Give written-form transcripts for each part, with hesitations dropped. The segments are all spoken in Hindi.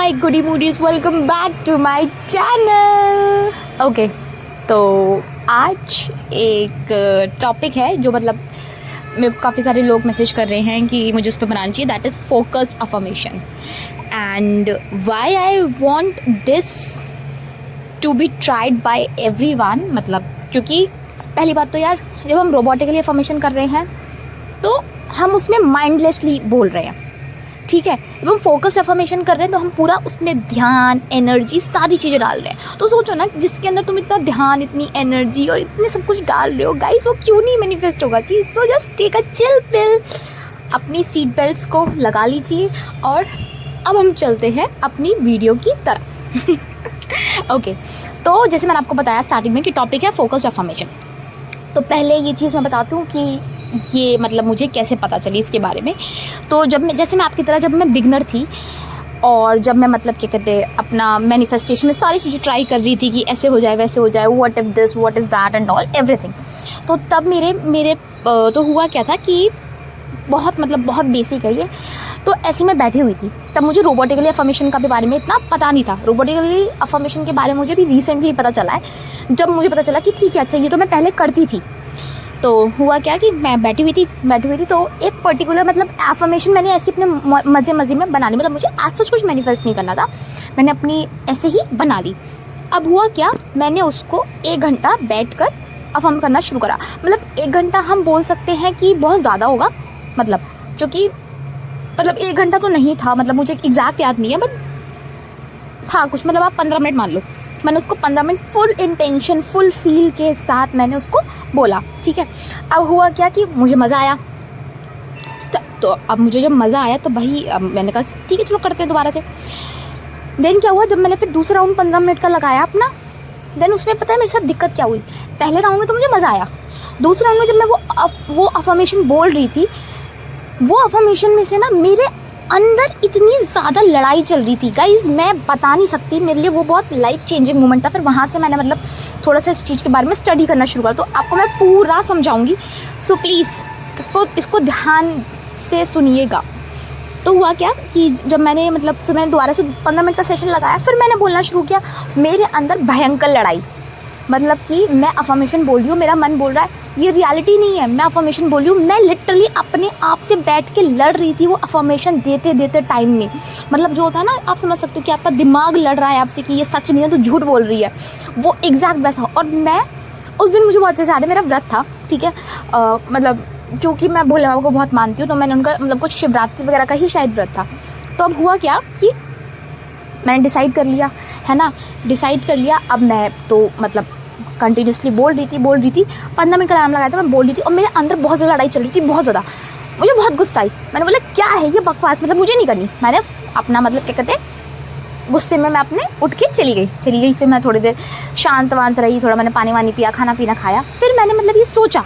My goody moodies, welcome back to my channel. Okay, तो आज एक टॉपिक है जो मतलब मेरे को काफ़ी सारे लोग मैसेज कर रहे हैं कि मुझे उस पर बनाना चाहिए, that is focused affirmation. And why I want this to be tried by everyone, मतलब क्योंकि पहली बात तो यार, जब हम रोबोटिकली अफर्मेशन कर रहे हैं तो हम उसमें माइंडलेसली बोल रहे हैं, ठीक है। जब हम फोकस अफर्मेशन कर रहे हैं तो हम पूरा उसमें ध्यान, एनर्जी, सारी चीज़ें डाल रहे हैं। तो सोचो ना, जिसके अंदर तुम इतना ध्यान, इतनी एनर्जी और इतने सब कुछ डाल रहे हो गाइस, वो क्यों नहीं मैनिफेस्ट होगा चीज़। So just take a chill pill, अपनी सीट बेल्ट्स को लगा लीजिए और अब हम चलते हैं अपनी वीडियो की तरफ। ओके, तो जैसे मैंने आपको बताया स्टार्टिंग में कि टॉपिक है फोकस अफर्मेशन। तो पहले ये चीज़ मैं बताती हूँ कि ये मतलब मुझे कैसे पता चली इसके बारे में। तो जब मैं, जैसे मैं आपकी तरह जब मैं बिगनर थी और जब मैं मतलब क्या कहते हैं, अपना मैनिफेस्टेशन में सारी चीज़ें ट्राई कर रही थी कि ऐसे हो जाए, वैसे हो जाए, what if this, what is that and all everything. तो तब मेरे तो हुआ क्या था कि बहुत बेसिक है ये। तो ऐसी मैं बैठी हुई थी, तब मुझे रोबोटिकली अफर्मेशन का भी बारे में इतना पता नहीं था। रोबोटिकली अफर्मेशन के बारे में मुझे भी रिसेंटली पता चला है, जब मुझे पता चला कि ठीक है, अच्छा ये तो मैं पहले करती थी। तो हुआ क्या कि मैं बैठी हुई थी तो एक पर्टिकुलर मतलब अफर्मेशन मैंने ऐसे अपने मज़े में बना ली। मतलब मुझे आज सच कुछ मैनिफेस्ट नहीं करना था, मैंने अपनी ऐसे ही बना ली। अब हुआ क्या, मैंने उसको 1 घंटा बैठ कर अफर्म करना शुरू करा। मतलब 1 घंटा हम बोल सकते हैं कि बहुत ज़्यादा होगा, मतलब जो कि मतलब 1 घंटा तो नहीं था, मतलब मुझे एग्जैक्ट याद नहीं है, बट था कुछ, मतलब आप 15 मिनट मान लो। मैंने उसको 15 minute full intention, full feel के साथ मैंने उसको बोला, ठीक है। अब हुआ क्या कि मुझे मज़ा आया। तो अब मुझे जब मज़ा आया तो भाई मैंने कहा ठीक है चलो करते हैं दोबारा से। देन क्या हुआ, जब मैंने फिर दूसरा राउंड 15 मिनट का लगाया अपना, देन उसमें पता है मेरे साथ दिक्कत क्या हुई। पहले राउंड में तो मुझे मज़ा आया, दूसरे राउंड में जब मैं वो अफर्मेशन बोल रही थी, वो अफर्मेशन में से ना मेरे अंदर इतनी ज़्यादा लड़ाई चल रही थी गाइज़, मैं बता नहीं सकती। मेरे लिए वो बहुत लाइफ चेंजिंग मोमेंट था। फिर वहाँ से मैंने मतलब थोड़ा सा इस चीज़ के बारे में स्टडी करना शुरू करा, तो आपको मैं पूरा समझाऊंगी, सो प्लीज़ इसको ध्यान से सुनिएगा। तो हुआ क्या कि जब मैंने मतलब फिर मैंने दोबारा से 15 मिनट का सेशन लगाया, फिर मैंने बोलना शुरू किया। मेरे अंदर भयंकर लड़ाई, मतलब कि मैं अफर्मेशन बोल रही हूँ, मेरा मन बोल रहा है ये रियलिटी नहीं है, मैं अफर्मेशन बोल रही हूँ। मैं लिटरली अपने आप से बैठ के लड़ रही थी वो अफर्मेशन देते टाइम में। मतलब जो होता है ना, आप समझ सकते हो कि आपका दिमाग लड़ रहा है आपसे कि ये सच नहीं है, तो झूठ बोल रही है, वो एग्जैक्ट वैसा। और मैं उस दिन, मुझे बहुत अच्छे से याद है, मेरा व्रत था, ठीक है। मतलब क्योंकि मैं भोले बाबा को बहुत मानती हूँ, तो मैंने उनका मतलब कुछ शिवरात्रि वगैरह का ही शायद व्रत था। तो अब हुआ क्या कि मैंने डिसाइड कर लिया, है ना, डिसाइड कर लिया। अब मैं तो मतलब कंटिन्यूसली बोल रही थी 15 मिनट का अलार्म लगाया था, मैं बोल रही थी और मेरे अंदर बहुत ज़्यादा लड़ाई चल रही थी, बहुत ज़्यादा। मुझे बहुत गुस्सा आई, मैंने बोला क्या है ये बकवास, मतलब मुझे नहीं करनी। मैंने अपना मतलब क्या कहते हैं, गुस्से में मैं अपने उठ के चली गई। फिर मैं थोड़ी देर शांत वांत रही, थोड़ा मैंने पानी वानी पिया, खाना पीना खाया। फिर मैंने मतलब ये सोचा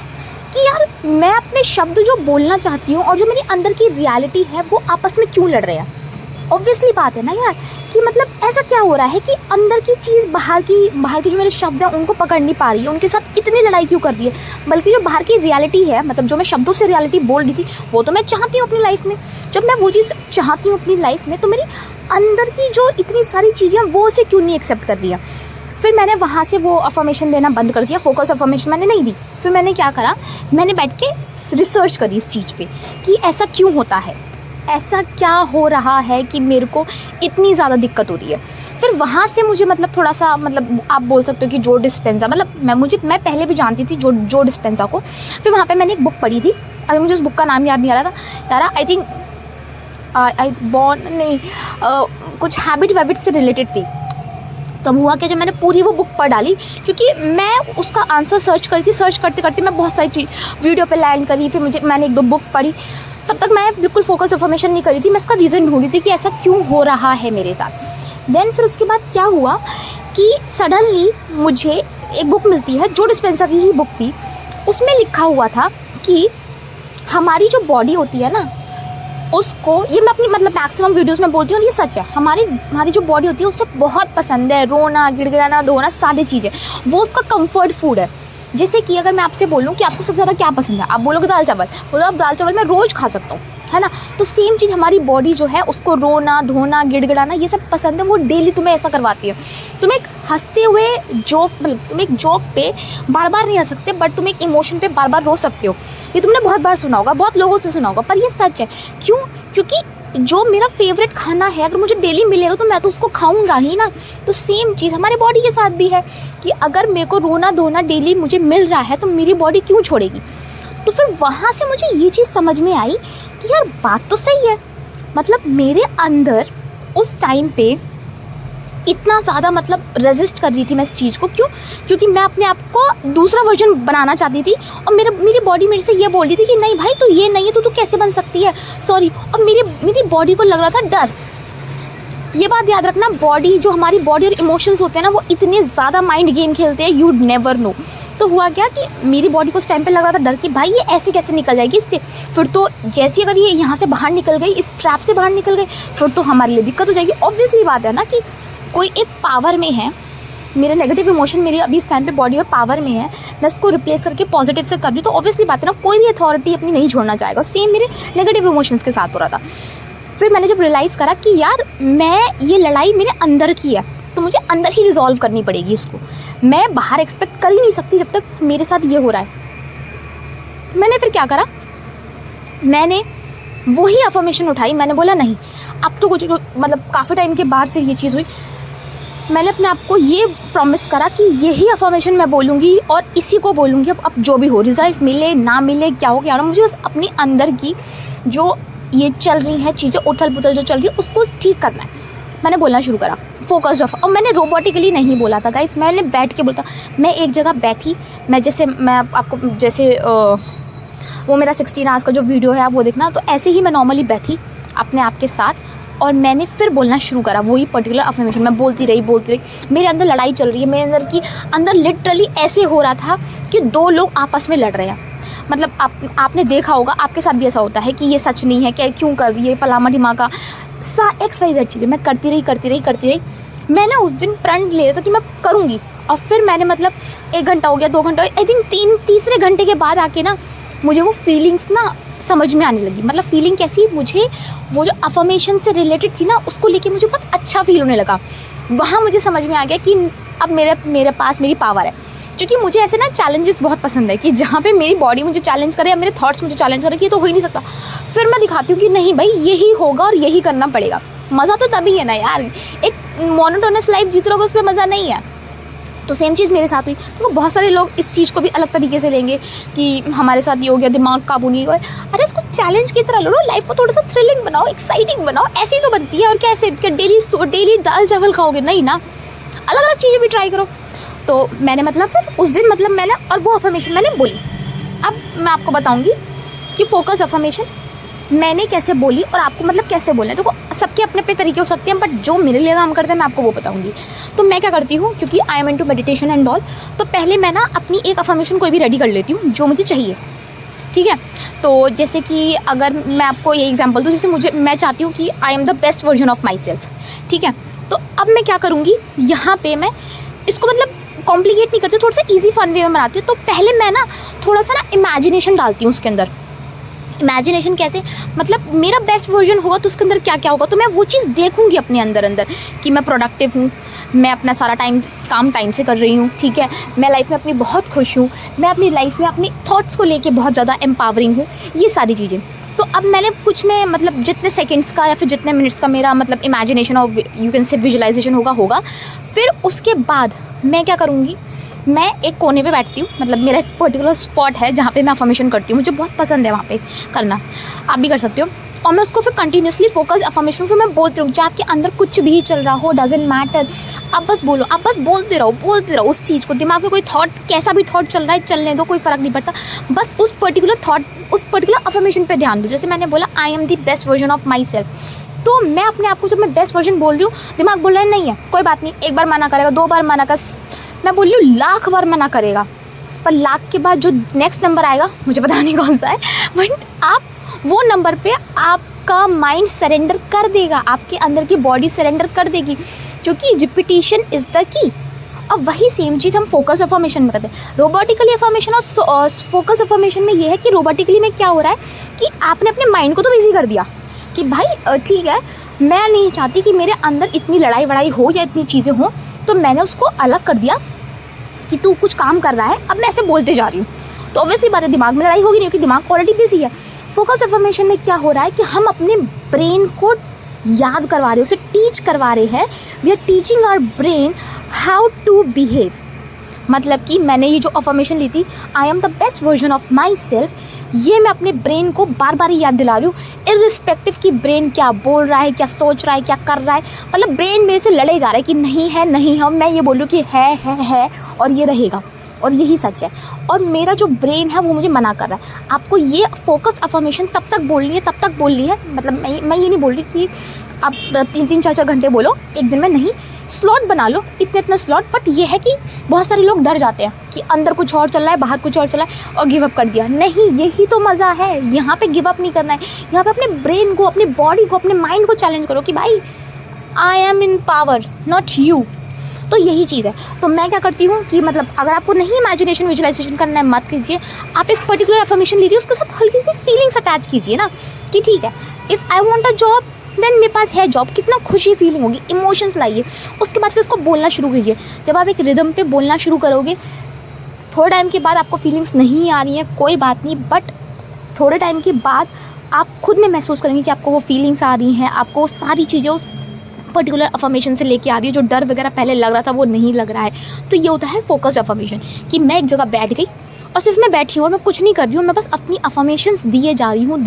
कि यार मैं अपने शब्द जो बोलना चाहती हूँ और जो मेरी अंदर की रियलिटी है वो आपस में क्यों लड़ रहे हैं। ऑब्वियसली बात है ना यार, कि मतलब ऐसा क्या हो रहा है कि अंदर की चीज़ बाहर की जो मेरे शब्द हैं उनको पकड़ नहीं पा रही है, उनके साथ इतनी लड़ाई क्यों कर रही है। बल्कि जो बाहर की रियलिटी है, मतलब जो मैं शब्दों से रियलिटी बोल रही थी, वो तो मैं चाहती हूँ अपनी लाइफ में। जब मैं वो चीज़ चाहती हूँ अपनी लाइफ में, तो मेरी अंदर की जो इतनी सारी चीज़ें हैं वो उसे क्यों नहीं एक्सेप्ट कर रही है। फिर मैंने वहाँ से वो अफर्मेशन देना बंद कर दिया, फोकस अफर्मेशन मैंने नहीं दी। फिर मैंने क्या करा, मैंने बैठ के रिसर्च करी इस चीज़ पे कि ऐसा क्यों होता है, ऐसा क्या हो रहा है कि मेरे को इतनी ज़्यादा दिक्कत हो रही है। फिर वहाँ से मुझे मतलब थोड़ा सा मतलब आप बोल सकते हो कि जो डिस्पेंसा, मतलब मैं पहले भी जानती थी जो डिस्पेंसा को। फिर वहाँ पे मैंने एक बुक पढ़ी थी, अभी मुझे उस बुक का नाम याद नहीं आ रहा था यार, आई थिंक कुछ हैबिट वैबिट से रिलेटेड थी। तब हुआ कि जब मैंने पूरी वो बुक पढ़ डाली, क्योंकि मैं उसका आंसर सर्च करते मैं बहुत सारी चीज़ वीडियो पे लैंड करी। फिर मैंने 1-2 बुक पढ़ी, तब तक मैं बिल्कुल फोकस अफर्मेशन नहीं करी थी, मैं इसका रीज़न ढूंढ रही थी कि ऐसा क्यों हो रहा है मेरे साथ। देन फिर उसके बाद क्या हुआ कि सडनली मुझे एक बुक मिलती है, जो डिस्पेंसा की ही बुक थी। उसमें लिखा हुआ था कि हमारी जो बॉडी होती है ना, उसको, ये मैं अपनी मतलब मैक्सिमम वीडियोस में बोलती हूँ और ये सच है, हमारी जो बॉडी होती है उससे बहुत पसंद है रोना, गिड़गिड़ाना, धोना, सारी चीज़ें, वो उसका कंफर्ट फूड है। जैसे कि अगर मैं आपसे बोलूँ कि आपको सबसे ज़्यादा क्या पसंद है, आप बोलोगे दाल चावल, बोलो आप दाल चावल मैं रोज़ खा सकता हूँ, है ना। तो सेम चीज़ हमारी बॉडी जो है उसको रोना धोना गिड़गिड़ाना ये सब पसंद है, वो डेली तुम्हें ऐसा करवाती है। तुम एक हंसते हुए जोक मतलब तुम एक जोक पे बार बार नहीं हंस सकते, बट तुम एक इमोशन पे बार बार रो सकते हो। ये तुमने बहुत बार सुना होगा, बहुत लोगों से सुना होगा, पर ये सच है। क्यों? क्योंकि जो मेरा फेवरेट खाना है अगर मुझे डेली मिलेगा तो मैं तो उसको खाऊंगा ही ना। तो सेम चीज़ हमारे बॉडी के साथ भी है कि अगर मेरे को रोना धोना डेली मुझे मिल रहा है तो मेरी बॉडी क्यों छोड़ेगी। तो फिर वहाँ से मुझे ये चीज़ समझ में आई कि यार बात तो सही है। मतलब मेरे अंदर उस टाइम पे इतना ज़्यादा मतलब रेजिस्ट कर रही थी मैं इस चीज़ को। क्यों? क्योंकि मैं अपने आप को दूसरा वर्जन बनाना चाहती थी और मेरी बॉडी मेरे से ये बोल रही थी कि नहीं भाई तू ये नहीं है तो तू कैसे बन सकती है, सॉरी। और मेरी बॉडी को लग रहा था डर। ये बात याद रखना, बॉडी जो हमारी बॉडी और इमोशंस होते हैं ना वो इतने ज़्यादा माइंड गेम खेलते हैं, यूड नेवर नो। तो हुआ क्या कि मेरी बॉडी को उस टाइम पे लग रहा था डर कि भाई ये ऐसे कैसे निकल जाएगी इससे। फिर तो जैसे अगर ये यहाँ से बाहर निकल गई, इस ट्रैप से बाहर निकल गई, फिर तो हमारे लिए दिक्कत हो जाएगी। ऑब्वियसली बात है ना कि कोई एक पावर में है, मेरे नेगेटिव इमोशन मेरी अभी इस टाइम पे बॉडी में पावर में है, मैं उसको रिप्लेस करके पॉजिटिव से कर रही हूँ, तो ऑब्वियसली बात है ना कोई भी अथॉरिटी अपनी नहीं छोड़ना चाहेगा। सेम मेरे नेगेटिव इमोशंस के साथ हो रहा था। फिर मैंने जब रियलाइज़ करा कि यार मैं ये लड़ाई मेरे अंदर की है तो मुझे अंदर ही रिजॉल्व करनी पड़ेगी इसको, मैं बाहर एक्सपेक्ट कर ही नहीं सकती जब तक मेरे साथ ये हो रहा है। मैंने फिर क्या करा, मैंने वही अफर्मेशन उठाई। मैंने बोला नहीं अब तो कुछ मतलब काफ़ी टाइम के बाद फिर ये चीज़ हुई। मैंने अपने आप को ये प्रॉमिस करा कि यही अफर्मेशन मैं बोलूँगी और इसी को बोलूँगी। अब जो भी हो, रिज़ल्ट मिले ना मिले, क्या हो क्या ना, मुझे बस अपनी अंदर की जो ये चल रही हैं चीज़ें उथल पुथल जो चल रही है उसको ठीक करना है। मैंने बोलना शुरू करा फोकस्ड ऑफ। और मैंने रोबोटिकली नहीं बोला था गाइस, मैंने बैठ के बोलता। मैं एक जगह बैठी, मैं आपको जैसे वो मेरा 16 आवर्स का जो वीडियो है आप वो देखना, तो ऐसे ही मैं नॉर्मली बैठी अपने आप के साथ और मैंने फिर बोलना शुरू करा वही पर्टिकुलर अफर्मेशन। मैं बोलती रही। मेरे अंदर लड़ाई चल रही है, मेरे अंदर लिटरली ऐसे हो रहा था कि दो लोग आपस में लड़ रहे हैं। मतलब आपने देखा होगा, आपके साथ भी ऐसा होता है कि ये सच नहीं है, क्या क्यों कर रही है फलामा ढिमाका XYZ चीज़ें मैं करती रही। मैंने उस दिन प्रण ले लिया था कि मैं करूँगी। और फिर मैंने मतलब 1 घंटा हो गया, 2 घंटा, आई थिंक तीसरे घंटे के बाद आके ना मुझे वो फीलिंग्स ना समझ में आने लगी। मतलब फीलिंग कैसी, मुझे वो जो अफर्मेशन से रिलेटेड थी ना उसको लेके मुझे बहुत अच्छा फील होने लगा। वहाँ मुझे समझ में आ गया कि अब मेरे पास मेरी पावर है। क्योंकि मुझे ऐसे ना चैलेंजेस बहुत पसंद है कि जहाँ पे मेरी बॉडी मुझे चैलेंज करे या मेरे थॉट्स मुझे चैलेंज करे कि ये तो हो ही नहीं सकता, फिर मैं दिखाती हूँ कि नहीं भाई यही होगा और यही करना पड़ेगा। मज़ा तो तभी है ना यार, एक मोनोटोनस लाइफ जीत रहोगे उस पर मज़ा नहीं है। तो सेम चीज़ मेरे साथ हुई। तो बहुत सारे लोग इस चीज़ को भी अलग तरीके से लेंगे कि हमारे साथ ये हो गया, दिमाग काबू नहीं हुआ। अरे इसको चैलेंज की तरह लो, लाइफ को थोड़ा सा थ्रिलिंग बनाओ, एक्साइटिंग बनाओ। ऐसी तो बनती है और क्या ऐसे डेली दाल चावल खाओगे, नहीं ना, अलग अलग चीज़ें भी ट्राई करो। तो मैंने मतलब फिर उस दिन मतलब मैंने और वो अफर्मेशन मैंने बोली। अब मैं आपको बताऊंगी कि फोकस अफर्मेशन मैंने कैसे बोली और आपको मतलब कैसे बोलना है। तो सबके अपने अपने तरीके हो सकते हैं, बट जो मेरे लिए काम करते हैं मैं आपको वो बताऊंगी। तो मैं क्या करती हूँ, क्योंकि I am into meditation and all, तो पहले मैं ना अपनी एक अफर्मेशन कोई भी रेडी कर लेती हूँ जो मुझे चाहिए, ठीक है। तो जैसे कि अगर मैं आपको ये एग्जांपल दूँ, जैसे मैं चाहती हूँ कि आई am the best version of my self, ठीक है। तो अब मैं क्या करूँगी, यहाँ पे मैं इसको मतलब कॉम्प्लिकेट नहीं करती, थोड़ा सा ईजी फन वे में बनाती हूँ। तो पहले मैं ना थोड़ा सा ना इमेजिनेशन डालती हूँ उसके अंदर। इमेजिनेशन कैसे, मतलब मेरा बेस्ट वर्जन होगा तो उसके अंदर क्या क्या होगा, तो मैं वो चीज़ देखूँगी अपने अंदर कि मैं प्रोडक्टिव हूँ, मैं अपना सारा काम टाइम से कर रही हूँ, ठीक है। मैं लाइफ में अपनी बहुत खुश हूँ, मैं अपनी लाइफ में अपनी थॉट्स को लेके बहुत ज़्यादा एम्पावरिंग हूँ, ये सारी चीज़ें। तो अब मैंने कुछ में मतलब जितने सेकंड्स का या फिर जितने मिनट्स का मेरा मतलब इमेजिनेशन और यू कैन से विजुअलाइजेशन होगा। फिर उसके बाद मैं क्या करूँगी, मैं एक कोने पे बैठती हूँ। मतलब मेरा एक पर्टिकुलर स्पॉट है जहाँ पे मैं अफर्मेशन करती हूँ, मुझे बहुत पसंद है वहाँ पे करना, आप भी कर सकते हो। और मैं उसको फिर कंटिन्यूसली फोकस अफर्मेशन फिर मैं बोलती रहूँ, चाहे आपके अंदर कुछ भी चल रहा हो, डजेंट मैटर, आप बस बोलो, आप बस बोलते रहो उस चीज़ को। दिमाग में कोई थॉट, कैसा भी थॉट चल रहा है चलने दो, कोई फ़र्क नहीं पड़ता, बस उस पर्टिकुलर थॉट, उस पर्टिकुलर अफर्मेशन पे ध्यान दो। जैसे मैंने बोला आई am the best version of my self, तो मैं अपने आप को जब मैं बेस्ट वर्जन बोल रही हूँ, दिमाग बोल रहा है नहीं है कोई बात नहीं, 1 बार मना करेगा, 2 बार मना कर, मैं बोल रही हूँ 1,00,000 बार मना करेगा, पर 1,00,000 के बाद जो नेक्स्ट नंबर आएगा मुझे पता नहीं कौन सा है, बट आप वो नंबर पे आपका माइंड सरेंडर कर देगा, आपके अंदर की बॉडी सरेंडर कर देगी, क्योंकि रिपीटिशन इज़ द की। अब वही सेम चीज़ हम फोकस अफर्मेशन में करते हैं। रोबोटिकली अफर्मेशन और फोकस अफर्मेशन में ये है कि रोबोटिकली में क्या हो रहा है कि आपने अपने माइंड को तो बिजी कर दिया कि भाई ठीक है, मैं नहीं चाहती कि मेरे अंदर इतनी लड़ाई वड़ाई हो या इतनी चीज़ें हों, तो मैंने उसको अलग कर दिया कि तू कुछ काम कर रहा है, अब मैं ऐसे बोलते जा रही हूँ, तो ऑब्वियसली बात है दिमाग में लड़ाई होगी नहीं, क्योंकि दिमाग ऑलरेडी बिजी है। फोकस अफर्मेशन में क्या हो रहा है कि हम अपने ब्रेन को याद करवा रहे हैं, उसे टीच करवा रहे हैं। We are teaching our brain how to behave. मतलब कि मैंने ये जो अफर्मेशन ली थी, I am the best version of myself, ये मैं अपने ब्रेन को बार बार याद दिला रही हूँ, इर्रिस्पेक्टिव कि ब्रेन क्या बोल रहा है, क्या सोच रहा है, क्या कर रहा है। मतलब ब्रेन मेरे से लड़े जा रहा है कि नहीं है नहीं है, मैं ये बोलूँ कि है और ये रहेगा और यही सच है, और मेरा जो ब्रेन है वो मुझे मना कर रहा है। आपको ये फोकस्ड अफर्मेशन तब तक बोलनी है, मतलब मैं ये नहीं बोल रही कि आप 3-3 4-4 घंटे बोलो एक दिन में, नहीं, स्लॉट बना लो, इतना स्लॉट। बट ये है कि बहुत सारे लोग डर जाते हैं कि अंदर कुछ और चल रहा है, बाहर कुछ और चल रहा है और गिव अप कर दिया। नहीं, यही तो मज़ा है, यहाँ पे गिव अप नहीं करना है, यहाँ पे अपने ब्रेन को, अपने बॉडी को, अपने माइंड को चैलेंज करो कि भाई I am in power, not you. तो यही चीज़ है। तो मैं क्या करती हूँ कि मतलब अगर आपको नहीं इमेजिनेशन विजुअलाइजेशन करना है, मत कीजिए, आप एक पर्टिकुलर अफर्मेशन लीजिए, उसके साथ हल्की सी फीलिंग्स अटैच कीजिए ना कि ठीक है, if I want a job then मेरे पास है जॉब, कितना खुशी फीलिंग होगी, इमोशंस लाइए, उसके बाद फिर उसको बोलना शुरू कीजिए। जब आप एक रिदम पे बोलना शुरू करोगे, थोड़े टाइम के बाद आपको फीलिंग्स नहीं आ रही हैं, कोई बात नहीं, बट थोड़े टाइम के बाद आप खुद में महसूस करेंगे कि आपको वो फीलिंग्स आ रही हैं, आपको वो सारी चीज़ें उस पर्टिकुलर अफर्मेशन से लेके आ रही है, जो डर वगैरह पहले लग रहा था वो नहीं लग रहा है। तो ये होता है फोकस्ड अफर्मेशन, कि मैं एक जगह बैठ गई और सिर्फ मैं बैठी हूँ और मैं कुछ नहीं कर रही हूँ, मैं बस अपनी अफर्मेशंस दिए जा रही हूँ।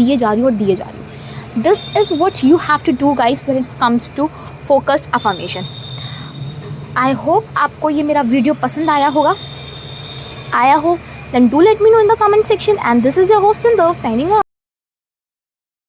This is what you have to do guys when it comes to focused affirmation. I hope आपको ये मेरा वीडियो पसंद आया हो, then do let me know in the comment section, and this is your host Indu signing of.